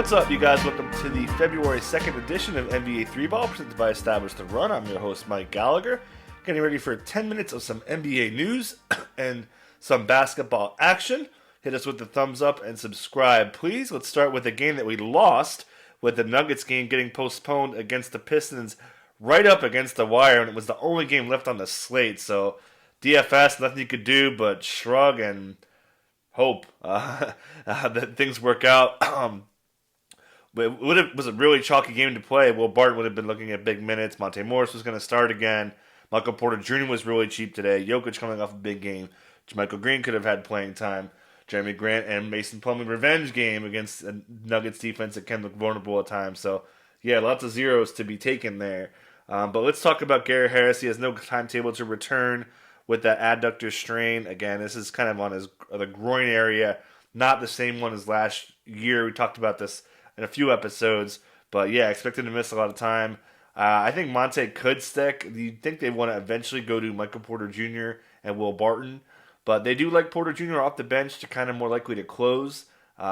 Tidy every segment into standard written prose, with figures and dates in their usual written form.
What's up, you guys? Welcome to the February 2nd edition of NBA 3-Ball, presented by Established The Run. I'm your host, Mike Gallagher, getting ready for 10 minutes of some NBA news and some basketball action. Hit us with the thumbs up and subscribe, please. Let's start with a game that we lost, with the Nuggets game getting postponed against the Pistons right up against the wire, and it was the only game left on the slate. So DFS, nothing you could do but shrug and hope that things work out. It was a really chalky game to play. Will Barton would have been looking at big minutes. Monte Morris was going to start again. Michael Porter Jr. was really cheap today. Jokic coming off a big game. Michael Green could have had playing time. Jeremy Grant and Mason Plumlee revenge game against the Nuggets defense that can look vulnerable at times. So, yeah, lots of zeros to be taken there. But let's talk about Gary Harris. He has no timetable to return with that adductor strain. Again, this is kind of on the groin area, not the same one as last year. We talked about this in a few episodes, but yeah, expected to miss a lot of time. I think Monte could stick. You'd think they want to eventually go to Michael Porter Jr. and Will Barton, but they do like Porter Jr. off the bench to kind of more likely to close,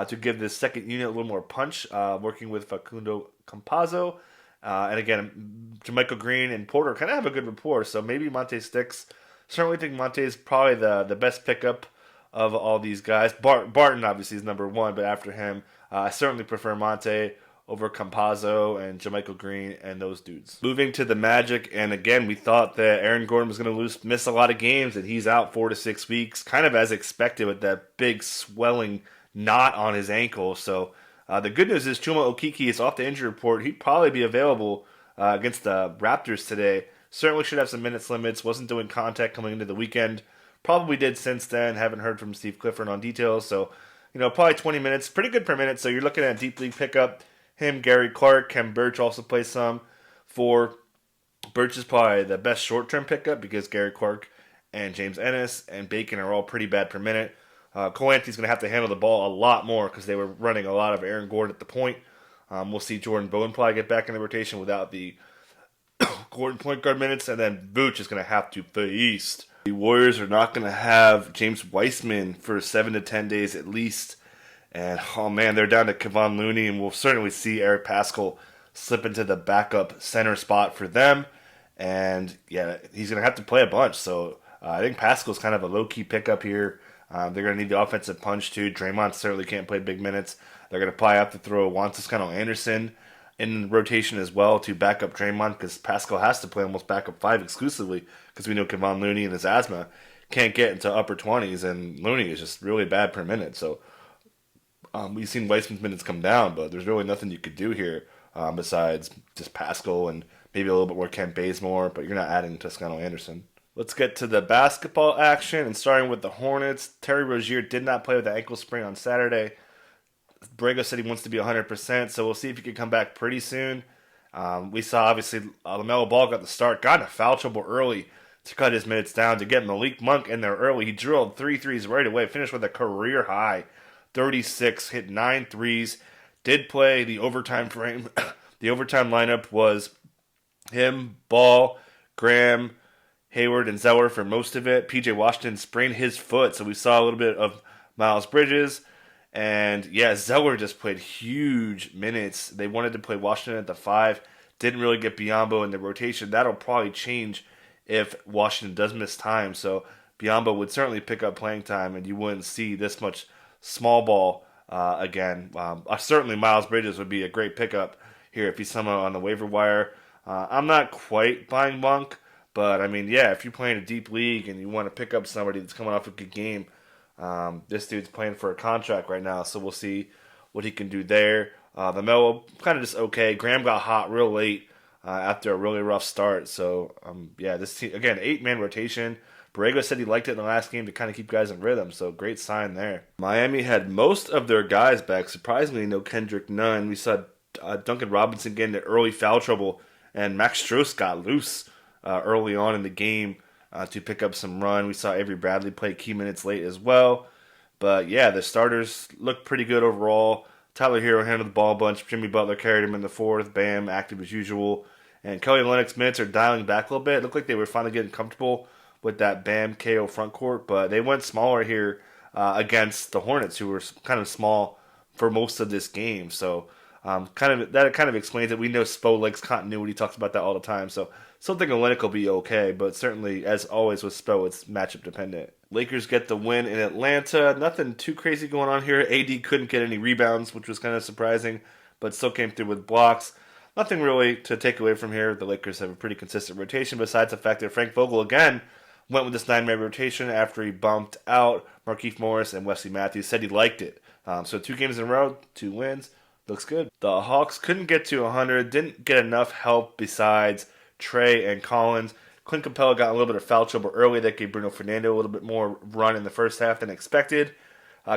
to give the second unit a little more punch, working with Facundo Campazzo. And again, Michael Green and Porter kind of have a good rapport, so maybe Monte sticks. Certainly think Monte is probably the best pickup of all these guys. Barton obviously is number one, but after him, I certainly prefer Monte over Campazzo and JaMychal Green and those dudes. Moving to the Magic, and again, we thought that Aaron Gordon was going to miss a lot of games, and he's out 4 to 6 weeks, kind of as expected with that big swelling knot on his ankle. So the good news is Chuma Okeke is off the injury report. He'd probably be available against the Raptors today. Certainly should have some minutes limits. Wasn't doing contact coming into the weekend. Probably did since then. Haven't heard from Steve Clifford on details. So, probably 20 minutes. Pretty good per minute. So you're looking at a deep league pickup. Him, Gary Clark, Kem Birch also plays some. Birch is probably the best short-term pickup because Gary Clark and James Ennis and Bacon are all pretty bad per minute. Cole Anthony's going to have to handle the ball a lot more because they were running a lot of Aaron Gordon at the point. We'll see Jordan Bowen probably get back in the rotation without the Gordon point guard minutes, and then Vooch is going to have to feast. The Warriors are not going to have James Wiseman for 7 to 10 days at least. And, oh man, they're down to Kevon Looney, and we'll certainly see Eric Paschall slip into the backup center spot for them. And, yeah, he's going to have to play a bunch. So I think Paschall's kind of a low-key pickup here. They're going to need the offensive punch, too. Draymond certainly can't play big minutes. They're going to probably have to throw Juan Toscano Anderson in rotation as well to back up Draymond, because Paschall has to play almost backup 5 exclusively, because we know Kevon Looney and his asthma can't get into upper 20s, and Looney is just really bad per minute. So we've seen Weissman's minutes come down, but there's really nothing you could do here besides just Paschall and maybe a little bit more Kent Bazemore, but you're not adding Toscano Anderson. Let's get to the basketball action, and starting with the Hornets. Terry Rozier did not play with the ankle sprain on Saturday. Borrego said he wants to be 100%, so we'll see if he can come back pretty soon. We saw, obviously, LaMelo Ball got the start, got into foul trouble early to cut his minutes down, to get Malik Monk in there early. He drilled 3 threes right away, finished with a career high 36, hit 9 threes, did play the overtime frame. The overtime lineup was him, Ball, Graham, Hayward, and Zeller for most of it. PJ Washington sprained his foot, so we saw a little bit of Miles Bridges. And, yeah, Zeller just played huge minutes. They wanted to play Washington at the 5. Didn't really get Biyombo in the rotation. That'll probably change if Washington does miss time. So Biyombo would certainly pick up playing time, and you wouldn't see this much small ball again. Certainly Miles Bridges would be a great pickup here if he's somehow on the waiver wire. I'm not quite buying Monk, but, I mean, yeah, if you're playing a deep league and you want to pick up somebody that's coming off a good game, this dude's playing for a contract right now, so we'll see what he can do there. The Melo, kind of just okay. Graham got hot real late after a really rough start. So, yeah, this team, again, 8-man rotation. Borrego said he liked it in the last game to kind of keep guys in rhythm, so great sign there. Miami had most of their guys back. Surprisingly, no Kendrick Nunn. We saw Duncan Robinson get into early foul trouble, and Max Strus got loose early on in the game to pick up some run. We saw Avery Bradley play key minutes late as well. But, yeah, the starters looked pretty good overall. Tyler Hero handled the ball a bunch. Jimmy Butler carried him in the 4th. Bam, active as usual. And Kelly Olynyk's minutes are dialing back a little bit. It looked like they were finally getting comfortable with that Bam KO front court. But they went smaller here against the Hornets, who were kind of small for most of this game. So That kind of explains it. We know Spo likes continuity, talks about that all the time. So still think Olynyk will be okay, but certainly, as always with Spo, it's matchup dependent. Lakers get the win in Atlanta. Nothing too crazy going on here. AD couldn't get any rebounds, which was kind of surprising, but still came through with blocks. Nothing really to take away from here. The Lakers have a pretty consistent rotation, besides the fact that Frank Vogel again went with this 9-man rotation after he bumped out Markieff Morris and Wesley Matthews. Said he liked it. So 2 games in a row, 2 wins. Looks good. The Hawks couldn't get to 100. Didn't get enough help besides Trey and Collins. Clint Capella got a little bit of foul trouble early. That gave Bruno Fernando a little bit more run in the first half than expected.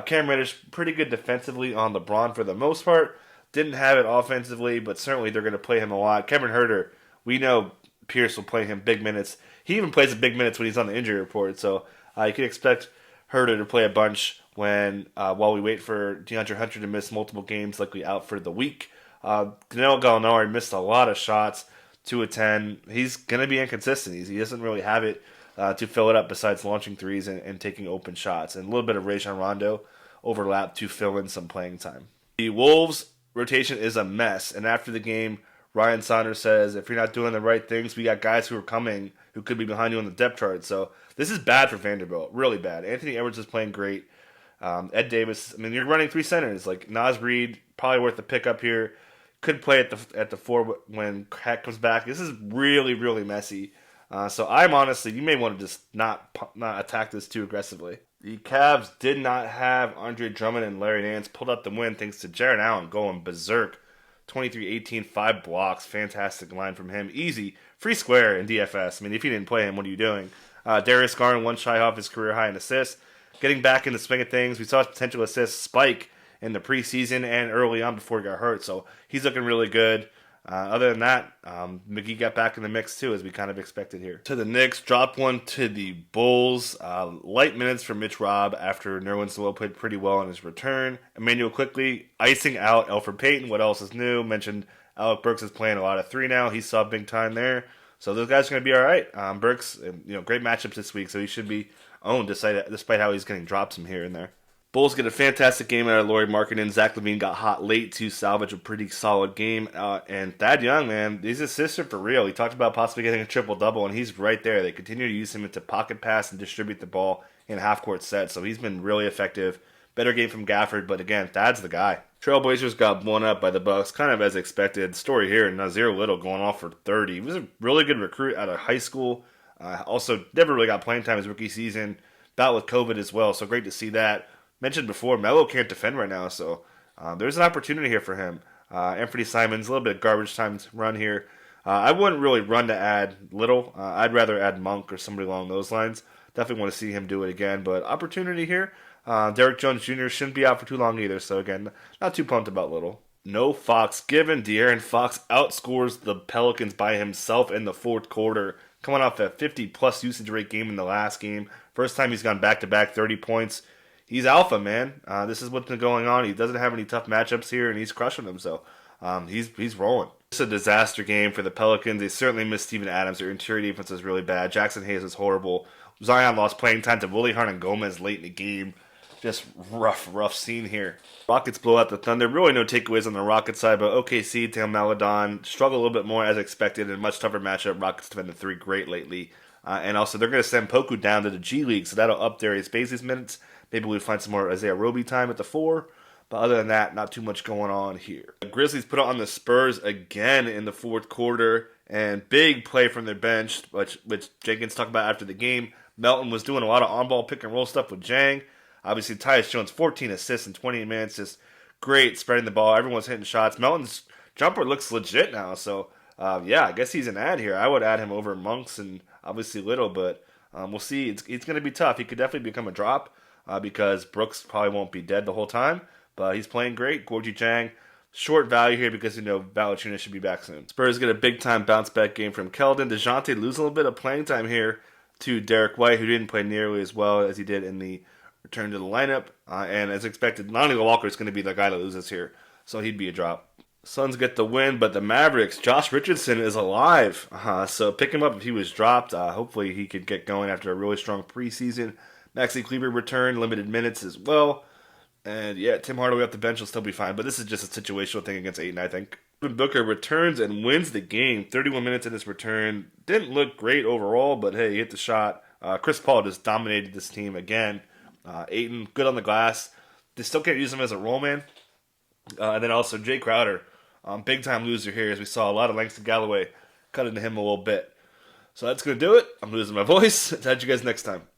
Cam Reddish, pretty good defensively on LeBron for the most part. Didn't have it offensively, but certainly they're going to play him a lot. Kevin Huerter, we know Pierce will play him big minutes. He even plays big minutes when he's on the injury report, so you can expect Huerter to play a bunch while we wait for DeAndre Hunter to miss multiple games, likely out for the week. Danilo Gallinari missed a lot of shots, 2 of 10. He's going to be inconsistent. He doesn't really have it to fill it up besides launching threes and taking open shots. And a little bit of Rajon Rondo overlap to fill in some playing time. The Wolves rotation is a mess, and after the game, Ryan Saunders says, if you're not doing the right things, we got guys who are coming who could be behind you on the depth chart. So this is bad for Vanderbilt, really bad. Anthony Edwards is playing great. Ed Davis, I mean, you're running 3 centers. Like Naz Reid, probably worth the pickup here. Could play at the 4 when Cat comes back. This is really, really messy. So I'm honestly, you may want to just not attack this too aggressively. The Cavs did not have Andre Drummond and Larry Nance pulled out the win thanks to Jarrett Allen going berserk. 23-18, 5 blocks. Fantastic line from him. Easy. Free square in DFS. I mean, if you didn't play him, what are you doing? Darius Garland, 1 shy off his career high in assists. Getting back in the swing of things. We saw his potential assist spike in the preseason and early on before he got hurt. So he's looking really good. Other than that, McGee got back in the mix too, as we kind of expected here. To the Knicks, dropped one to the Bulls. Light minutes for Mitch Robb after Nerlens Noel played pretty well on his return. Emmanuel quickly icing out Elfrid Payton. What else is new? Mentioned Alec Burks is playing a lot of 3 now. He saw big time there. So those guys are going to be all right. Burks, great matchups this week, so he should be owned despite how he's getting drops from here and there. Bulls get a fantastic game out of Lauri Markkanen. Zach LaVine got hot late to salvage a pretty solid game. And Thad Young, man, these assists are for real. He talked about possibly getting a triple-double, and he's right there. They continue to use him into pocket pass and distribute the ball in half-court sets. So he's been really effective. Better game from Gafford, but again, Thad's the guy. Trailblazers got blown up by the Bucks, kind of as expected. Story here, Nazir Little going off for 30. He was a really good recruit out of high school. Also, never really got playing time his rookie season. Bout with COVID as well, so great to see that. Mentioned before, Melo can't defend right now, so there's an opportunity here for him. Anthony Simons, a little bit of garbage time run here. I wouldn't really run to add Little. I'd rather add Monk or somebody along those lines. Definitely want to see him do it again, but opportunity here. Derek Jones Jr. shouldn't be out for too long either, so again, not too pumped about Little. No Fox given. De'Aaron Fox outscores the Pelicans by himself in the 4th quarter, coming off a 50-plus usage rate game in the last game. First time he's gone back-to-back 30 points. He's alpha, man. This is what's been going on. He doesn't have any tough matchups here, and he's crushing them. So he's rolling. It's a disaster game for the Pelicans. They certainly missed Steven Adams. Their interior defense is really bad. Jackson Hayes is horrible. Zion lost playing time to Willie Hernangomez late in the game. Just rough scene here. Rockets blow out the Thunder. Really no takeaways on the Rockets side, but OKC, Tam Maladon struggle a little bit more as expected in a much tougher matchup. Rockets defend the 3 great lately. And also, they're going to send Poku down to the G League, so that'll up Darius Bazley's minutes. Maybe we'll find some more Isaiah Roby time at the 4. But other than that, not too much going on here. The Grizzlies put on the Spurs again in the 4th quarter. And big play from their bench, which Jenkins talked about after the game. Melton was doing a lot of on-ball pick-and-roll stuff with Jang. Obviously, Tyus Jones, 14 assists in 28 minutes. Just great spreading the ball. Everyone's hitting shots. Melton's jumper looks legit now. So, I guess he's an ad here. I would add him over Monks and obviously Little, but we'll see. It's going to be tough. He could definitely become a drop. Because Brooks probably won't be dead the whole time. But he's playing great. Gorgie Jang, short value here because, Valanciunas should be back soon. Spurs get a big-time bounce-back game from Keldon. DeJounte losing a little bit of playing time here to Derek White, who didn't play nearly as well as he did in the return to the lineup. And as expected, Lonnie Walker is going to be the guy that loses here. So he'd be a drop. Suns get the win, but the Mavericks, Josh Richardson is alive. So pick him up if he was dropped. Hopefully he could get going after a really strong preseason. Maxi Kleber returned, limited minutes as well. And yeah, Tim Hardaway off the bench will still be fine, but this is just a situational thing against Ayton, I think. Booker returns and wins the game. 31 minutes in his return. Didn't look great overall, but hey, he hit the shot. Chris Paul just dominated this team again. Ayton, good on the glass. They still can't use him as a roll man. And then also Jay Crowder, big time loser here, as we saw a lot of Langston Galloway cut into him a little bit. So that's going to do it. I'm losing my voice. Catch you guys next time.